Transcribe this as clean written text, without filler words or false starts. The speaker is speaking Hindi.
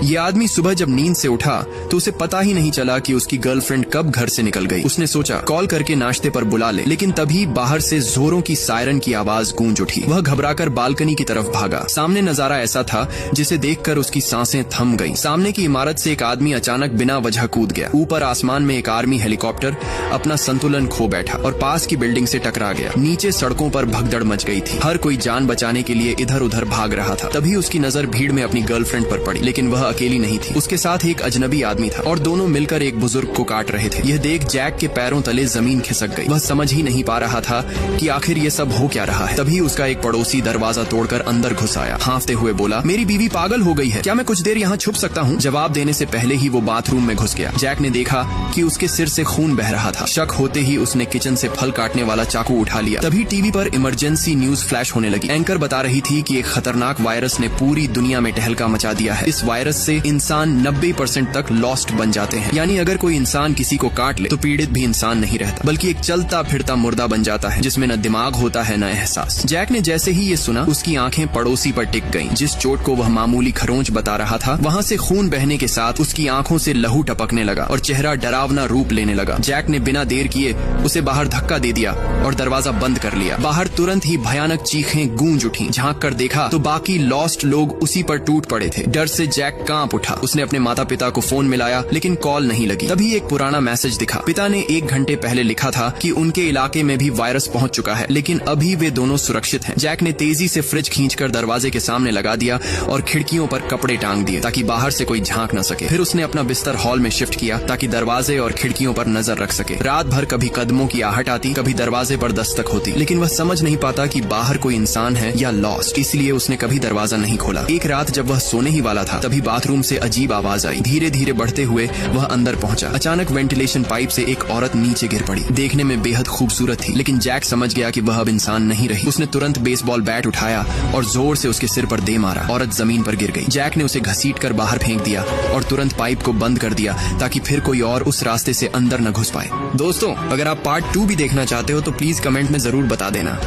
ये आदमी सुबह जब नींद से उठा तो उसे पता ही नहीं चला कि उसकी गर्लफ्रेंड कब घर से निकल गई। उसने सोचा कॉल करके नाश्ते पर बुला ले, लेकिन तभी बाहर से जोरों की सायरन की आवाज गूंज उठी। वह घबराकर बालकनी की तरफ भागा। सामने नजारा ऐसा था जिसे देखकर उसकी सांसें थम गईं। सामने की इमारत से एक आदमी अचानक बिना वजह कूद गया। ऊपर आसमान में एक आर्मी हेलीकॉप्टर अपना संतुलन खो बैठा और पास की बिल्डिंग से टकरा गया। नीचे सड़कों पर भगदड़ मच गई थी। हर कोई जान बचाने के लिए इधर उधर भाग रहा था। तभी उसकी नजर भीड़ में अपनी गर्लफ्रेंड पर पड़ी, लेकिन वह अकेली नहीं थी। उसके साथ एक अजनबी आदमी था और दोनों मिलकर एक बुजुर्ग को काट रहे थे। यह देख जैक के पैरों तले जमीन खिसक गई। वह समझ ही नहीं पा रहा था कि आखिर ये सब हो क्या रहा है। तभी उसका एक पड़ोसी दरवाजा तोड़कर अंदर घुस आया। हांफते हुए बोला, मेरी बीवी पागल हो गई है, क्या मैं कुछ देर यहाँ छुप सकता हूँ? जवाब देने से पहले ही वो बाथरूम में घुस गया। जैक ने देखा कि उसके सिर से खून बह रहा था। शक होते ही उसने किचन से फल काटने वाला चाकू उठा लिया। तभी टीवी पर इमरजेंसी न्यूज फ्लैश होने लगी। एंकर बता रही थी कि एक खतरनाक वायरस ने पूरी दुनिया में तहलका मचा दिया है। इस वायरस से इंसान 90% तक लॉस्ट बन जाते हैं। यानी अगर कोई इंसान किसी को काट ले तो पीड़ित भी इंसान नहीं रहता, बल्कि एक चलता फिरता मुर्दा बन जाता है जिसमें न दिमाग होता है न एहसास। जैक ने जैसे ही ये सुना उसकी आंखें पड़ोसी पर टिक गईं। जिस चोट को वह मामूली खरोंच बता रहा था, वहाँ से खून बहने के साथ उसकी आंखों से लहू टपकने लगा और चेहरा डरावना रूप लेने लगा। जैक ने बिना देर किए उसे बाहर धक्का दे दिया और दरवाजा बंद कर लिया। बाहर तुरंत ही भयानक चीखें गूंज उठी। झांक कर देखा तो बाकी लॉस्ट लोग उसी पर टूट पड़े थे। डर से जैक कांप उठा। उसने अपने माता पिता को फोन मिलाया, लेकिन कॉल नहीं लगी। तभी एक पुराना मैसेज दिखा। पिता ने 1 घंटे पहले लिखा था कि उनके इलाके में भी वायरस पहुंच चुका है, लेकिन अभी वे दोनों सुरक्षित हैं। जैक ने तेजी से फ्रिज खींचकर दरवाजे के सामने लगा दिया और खिड़कियों पर कपड़े टांग दिए ताकि बाहर से कोई झांक न सके। फिर उसने अपना बिस्तर हॉल में शिफ्ट किया ताकि दरवाजे और खिड़कियों पर नजर रख सके। रात भर कभी कदमों की आहट आती, कभी दरवाजे पर दस्तक होती, लेकिन वह समझ नहीं पाता कि बाहर कोई इंसान है या लॉस्ट, इसलिए उसने कभी दरवाजा नहीं खोला। एक रात जब वह सोने ही वाला था, तभी बाथरूम से अजीब आवाज आई। धीरे धीरे बढ़ते हुए वह अंदर पहुंचा। अचानक वेंटिलेशन पाइप से एक औरत नीचे गिर पड़ी। देखने में बेहद खूबसूरत थी, लेकिन जैक समझ गया कि वह अब इंसान नहीं रही। उसने तुरंत बेसबॉल बैट उठाया और जोर से उसके सिर पर दे मारा। औरत जमीन पर गिर गई। जैक ने उसे घसीटकर बाहर फेंक दिया और तुरंत पाइप को बंद कर दिया ताकि फिर कोई और उस रास्ते से अंदर न घुस पाए। दोस्तों, अगर आप पार्ट 2 भी देखना चाहते हो तो प्लीज कमेंट में जरूर बता देना।